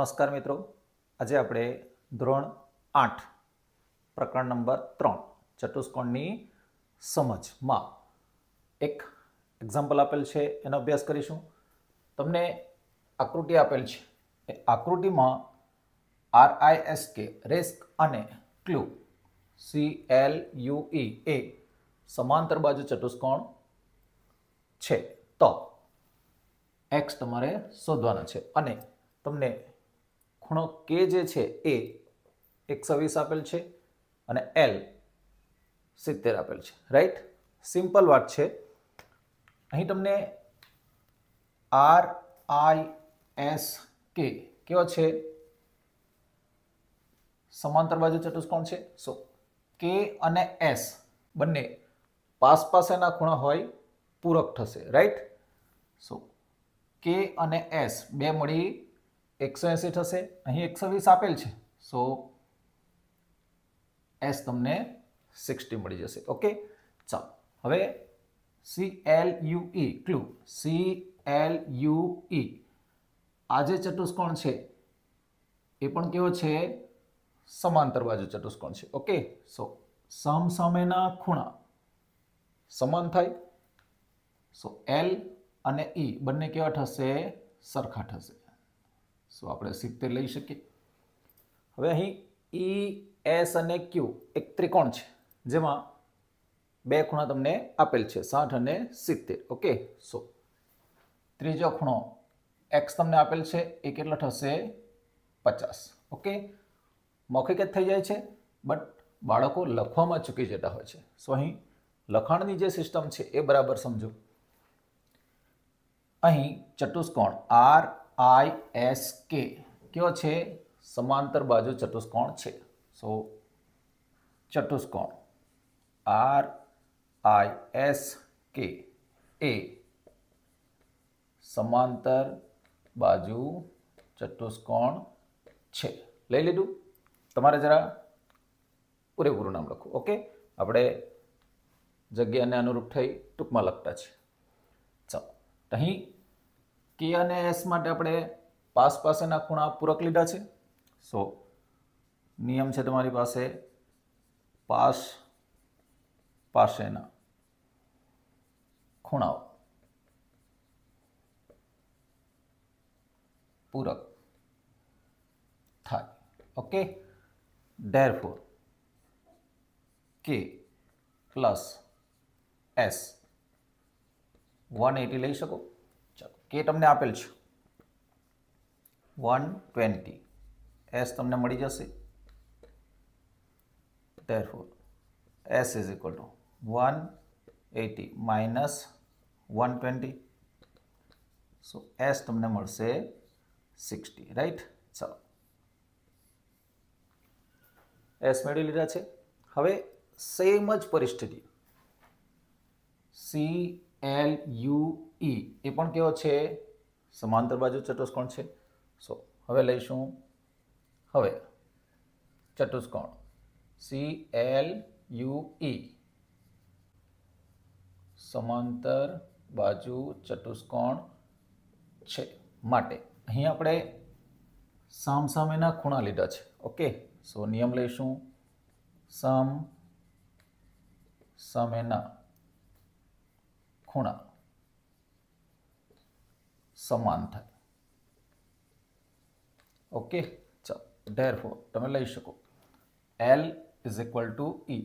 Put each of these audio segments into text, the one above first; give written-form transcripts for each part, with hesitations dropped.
નમસ્કાર મિત્રો, આજે આપણે ધોરણ 8 પ્રકરણ નંબર 3 ચતુષ્કોણની સમજમાં એક એક્ઝામ્પલ આપેલ છે એનો અભ્યાસ કરીશું. તમને આકૃતિ આપેલ છે એ આકૃતિમાં RISK રેસ્ક અને ક્લુ CLUE એ સમાંતર બાજુ ચતુષ્કોણ છે. તો x તમારે શોધવાનો છે અને તમને ખૂણો K જે છે એ 120 આપેલ છે અને L 70 આપેલ છે. રાઈટ, સિમ્પલ વાત છે. અહીં તમને RISK કેવો છે? સમાંતર બાજુ ચતુષ્કોણ છે. સો K અને S બંને પાસેના ખૂણા હોય પૂરક થશે. રાઈટ, સો K અને S બે મળી 180 થશે. અહીં 120 આપેલ છે, સો S તમને 60 મળી જશે. ઓકે, ચાલો હવે CLUE ક્લુ CLUE આ જે ચતુષ્કોણ છે એ પણ કેવો છે? સમાંતર બાજુ ચતુષ્કોણ છે. ઓકે, સો સામસામેના ખૂણા સમાન થાય, સો L અને E બંને કેવા થશે? સરખા થશે. સો આપણે 70 લઈ શકીએ. હવે અહીં ES અને Q એક ત્રિકોણ છે જેમાં બે ખૂણા તમને આપેલ છે 60 અને 70. ઓકે, સો ત્રીજો ખૂણો X તમને આપેલ છે એ કેટલો થશે? 50. ઓકે, મૌખિક જ થઈ જાય છે, બટ બાળકો લખવામાં ચૂકી જતા હોય છે. સો અહીં લખાણની જે સિસ્ટમ છે એ બરાબર સમજો. અહીં ચતુષ્કોણ RISK કેવો છે? સમાંતર બાજુ ચતુષ્કોણ છે. સો ચતુષ્કોણ RISK એ સમાંતર બાજુ ચતુષ્કોણ છે. લઈ લીધું. તમારે જરા પૂરેપૂરું નામ લખો. ઓકે, આપણે જગ્યાને અનુરૂપ થઈ ટૂંકમાં લખતા છે. ચાલો, અહીં K અને S માટે આપણે પાસેના ખૂણા પૂરક લીધા છે. સો નિયમ છે તમારી પાસે પાસેના ખૂણાઓ પૂરક થાય. Okay, therefore K plus S 180 લઈ શકો. ચાલો, K તમને આપેલ છે 120, S તમને મળી જશે. therefore S is equal to 180 minus 120. so S તમને મળશે 60. રાઈટ, ચાલો S મેળવી લીધા છે. હવે સેમ જ પરિસ્થિતિ CLUE એ પણ કેવો છે? સમાંતર બાજુ ચતુષ્કોણ છે. સો હવે લઈશું હવે ચતુષ્કોણ CLUE સમાંતર બાજુ ચતુષ્કોણ છે માટે અહીં આપણે સામસામેના ખૂણા લીધા છે. ઓકે, સો નિયમ લઈશું સામેના ખૂણા સમાન થાય. ઓકે, ચાલો therefore તમે લઈ શકો L is equal to E,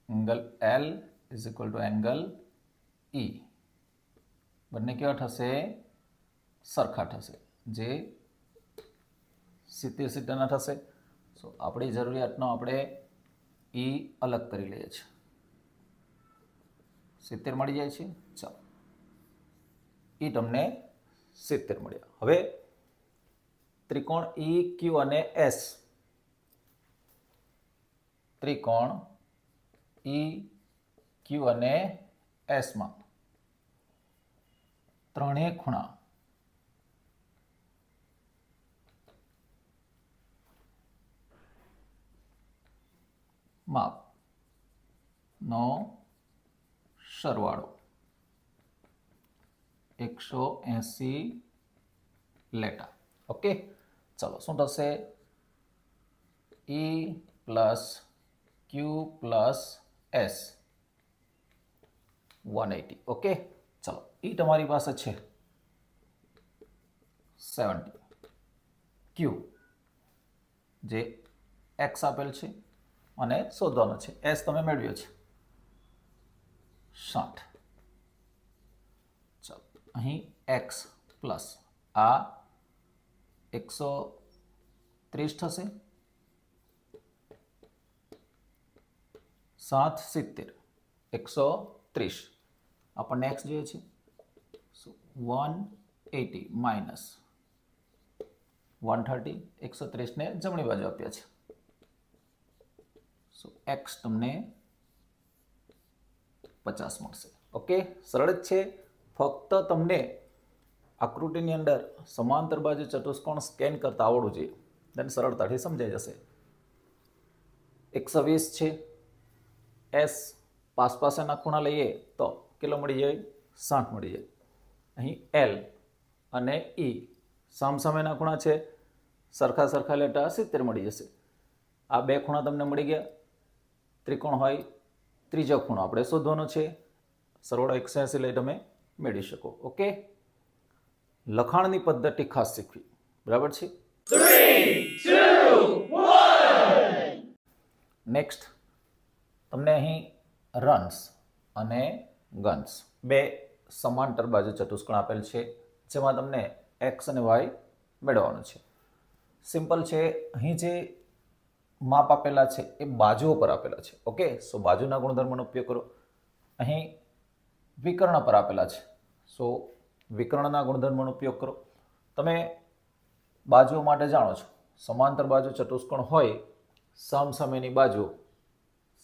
angle L is equal to angle E બંને કેવા થશે? સરખા થશે, જે 70 ના થશે. સો આપણી જરૂરિયાતનો આપણે E અલગ કરી લઈએ છીએ. 70 મળી જાય છે. ચાલો, E તમને 70 મળ્યા. હવે ત્રિકોણ EQ અને S, ત્રિકોણ EQ અને S માં ત્રણેય ખૂણા માપ નો સરવાળો 180 લેટા. ઓકે, ચલો શું થશે E plus Q plus S 180. Okay ચલો E તમારી પાસે છે 70, Q જે X આપેલ છે અને શોધવાનો છે, S તમે મેળવ્યો છે 60. ચાલો અહીં X પ્લસ આ 130 થશે, 7 70 130 આપણને X જોઈએ છે, 180 માઇનસ 130 130 ને જમણી બાજુ આપ્યા છે, સો X તમને 50 મળશે. ઓકે સરળ જ છે, ફક્ત તમને આકૃતિની અંદર સમાંતર બાજુ ચતુષ્કોણ સ્કેન કરતા આવડવું જોઈએ, then સરળતાથી સમજાઈ જશે. 120 છે, S પાસપાસના ખૂણા લઈએ તો કેટલો મળી જાય 60 મળી જાય. અહીં L અને E સામસામેના ખૂણા છે, સરખા સરખા લેતા 70 મળી જશે. આ બે ખૂણા તમને મળી ગયા. ત્રિકોણ હોય ત્રીજો ખૂણો આપણે શોધવાનો છે, સરવાળો 180 લઈ તમે મેળવી શકો. ઓકે લખાણની પદ્ધતિ ખાસ શીખવી, બરાબર છે. 3, 2, 1 નેક્સ્ટ તમને અહીં રન્સ અને ગન્સ બે સમાંતર બાજુ ચતુષ્કોણ આપેલ છે, જેમાં તમને X અને Y મેળવવાનું છે. સિમ્પલ છે. અહીં જે માપ આપેલા છે એ બાજુઓ પર આપેલા છે. ઓકે સો બાજુના ગુણધર્મનો ઉપયોગ કરો. અહીં વિકર્ણ પર આપેલા છે, સો વિકર્ણના ગુણધર્મનો ઉપયોગ કરો. તમે બાજુઓ માટે જાણો છો, સમાંતર બાજુ ચતુષ્કોણ હોય સામસામેની બાજુ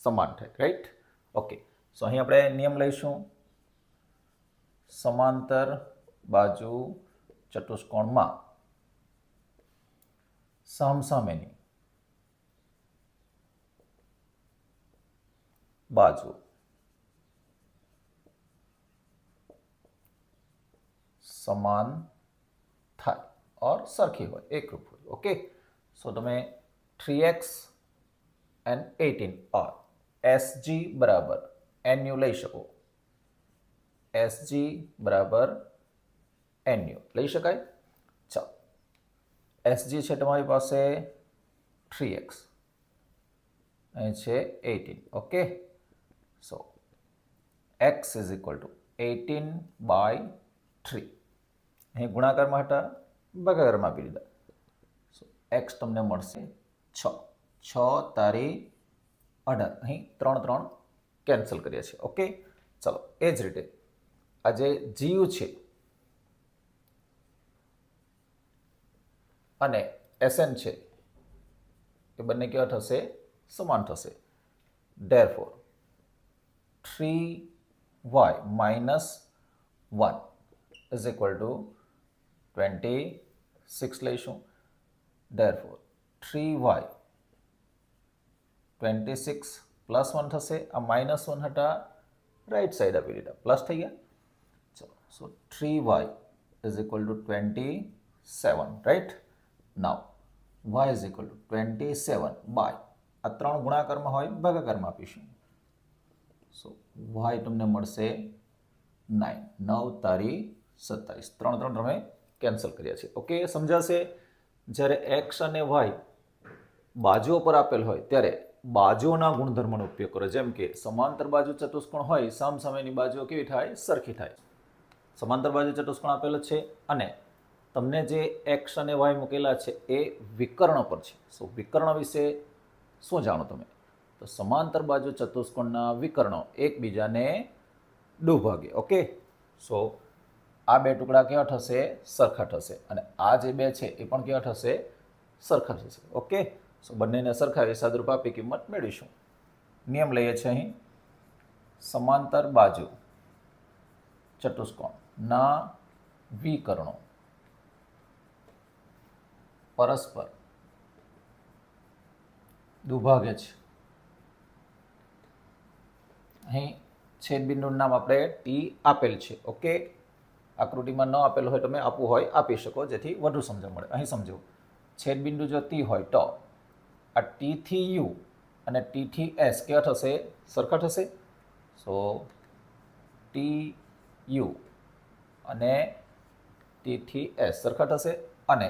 સમાન થાય, રાઈટ. ઓકે સો અહીં આપણે નિયમ લઈશું, સમાંતર બાજુ ચતુષ્કોણમાં સામસામેની બાજુ સમાન થાય और સરખી હોય, એકરૂપ હોય. ઓકે સો તમે 3x and 18 और SG બરાબર NU લઈ શકો. SG બરાબર NU લઈ શકાય. ચાલો SG છે તમારી પાસે 3x, અહીં છે 18. Okay so x is equal to 18/3. અહીં ગુણાકારમાં હતા, ભાગાકારમાં આપી દીધા. સો x તમને મળશે 6. 6 તારી 18. અહીં 3 3 કેન્સલ કરીએ છીએ. ઓકે ચલો એ જ રીતે આ જે GU છે અને SN છે એ બંને કેવા થશે, સમાન થશે. Therefore 3y minus 1 is equal to 26 લઈશું. Therefore 3y 26 પ્લસ 1 થશે. આ માઇનસ 1 હતા, રાઈટ સાઈડ આપી દીધા, પ્લસ થઈ ગયા. ચલો so 3y is equal to 27, right. Now y is equal to 27 by આ 3 ગુણાકારમાં હોય, ભાગાકારમાં આપીશું. સો y તમને મળશે 9. 9 તારી 27. 3 3 તમે કેન્સલ કર્યા છે. ઓકે સમજાશે. જ્યારે x અને y બાજુઓ પર આપેલ હોય ત્યારે બાજુઓના ગુણધર્મનો ઉપયોગ કરો. જેમ કે સમાંતર બાજુ ચતુષ્કોણ હોય, સામસામેની બાજુઓ કેવી થાય, સરખી થાય. સમાંતર બાજુ ચતુષ્કોણ આપેલો છે અને તમને જે x અને y મૂકેલા છે એ વિકર્ણ પર છે. સો વિકર્ણ વિશે શું જાણો તમે? તો સમાંતર બાજુ ચતુષ્કોણના વિકર્ણો એકબીજાને દુભાગે. ઓકે સો આ બે ટુકડા કેવા થશે, સરખા થશે, અને આ જે બે છે એ પણ કેવા થશે, સરખા થશે. ઓકે સો બંનેને સરખાવી સાદુરૂપ આપી કિંમત મેળવીશું. નિયમ લઈએ છીએ અહીં, સમાંતર બાજુ ચતુષ્કોણના વિકર્ણો પરસ્પર દુભાગે છે. અહીં છેદબિંદુનું નામ આપણે ટી આપેલ છે. ઓકે આકૃતિમાં ન આપેલ હોય તમે આપવું હોય આપી શકો, જેથી વધુ સમજણ મળે. અહીં સમજો છેદબિંદુ જો T હોય તો આ T થી U અને T થી S કેવા થશે? સરખા થશે. સો TU અને T થી S સરખા થશે અને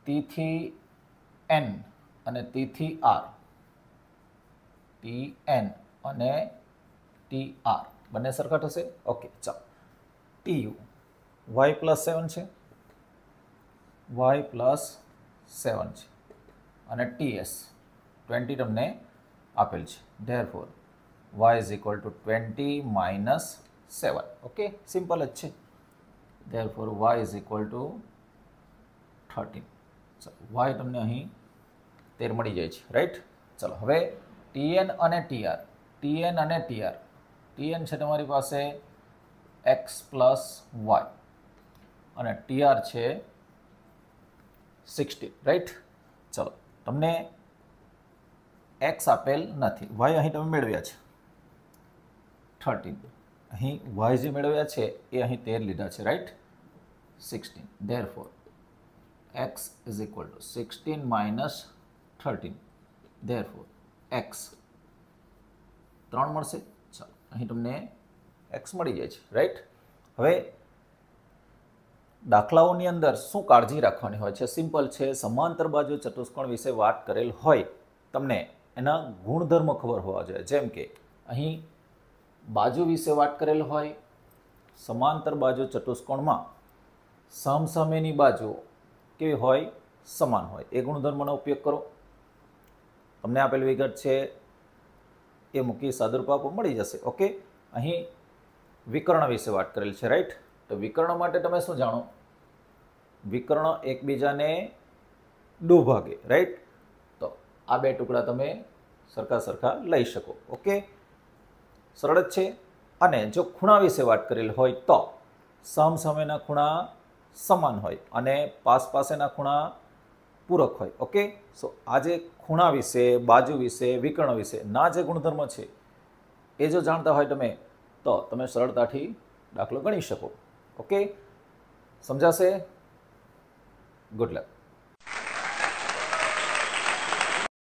T થી N અને T થી R, TN અને TR બંને સરખા થશે. ઓકે, ચાલો. TU y+7 છે, y+7 છે અને TS 20 તમને આપેલ છે. Therefore y is equal to 20 - 7. Okay, simple જ છે. Therefore y is equal to 13. ચાલો, y તમને અહીં 13 મળી જાય છે, રાઈટ. ચાલો, હવે TN અને TR, TN અને TR, TN છે તમારી પાસે x + y અને TR છે 16, રાઈટ. ચલો, તમને x આપેલ નથી, y અહીં તમે મેળવ્યા છે 13, અહીં y જે મેળવ્યા છે એ અહીં 13 લીધા છે, right. 16. Therefore x is equal to 16 - 13. Therefore x 3 મળશે. ચાલો, અહીં તમને x મળી જાય છે, રાઈટ. હવે દાખલાઓની અંદર શું કાળજી રાખવાની હોય છે? સિમ્પલ છે. સમાંતર બાજુ ચતુષ્કોણ વિશે વાત કરેલ હોય, તમને એના ગુણધર્મ ખબર હોવા જોઈએ. જેમ કે અહીં બાજુ વિશે વાત કરેલ હોય, સમાંતર બાજુ ચતુષ્કોણમાં સામસામેની બાજુઓ કેવી હોય? સમાન હોય. એ ગુણધર્મનો ઉપયોગ કરો. તમને આપેલ વિગત છે એ મૂકી સાદુરૂપ આપો, મળી જશે. ઓકે, અહીં વિકર્ણ વિશે વાત કરેલ છે, રાઈટ. તો વિકર્ણ માટે તમે શું જાણો? વિકર્ણ એકબીજાને દુભાગે, રાઈટ. તો આ બે ટુકડા તમે સરખા લઈ શકો. ઓકે, સરળ જ છે. અને જો ખૂણા વિશે વાત કરેલ હોય તો સામસામેના ખૂણા સમાન હોય અને પાસેના ખૂણા પૂરક હોય. ઓકે, સો આ જે ખૂણા વિશે, બાજુ વિશે, વિકર્ણ વિશે ના જે ગુણધર્મ છે એ જો જાણતા હોય તમે, તો તમે સરળતાથી દાખલો ગણી શકો. ઓકે, સમજાશે? Good luck.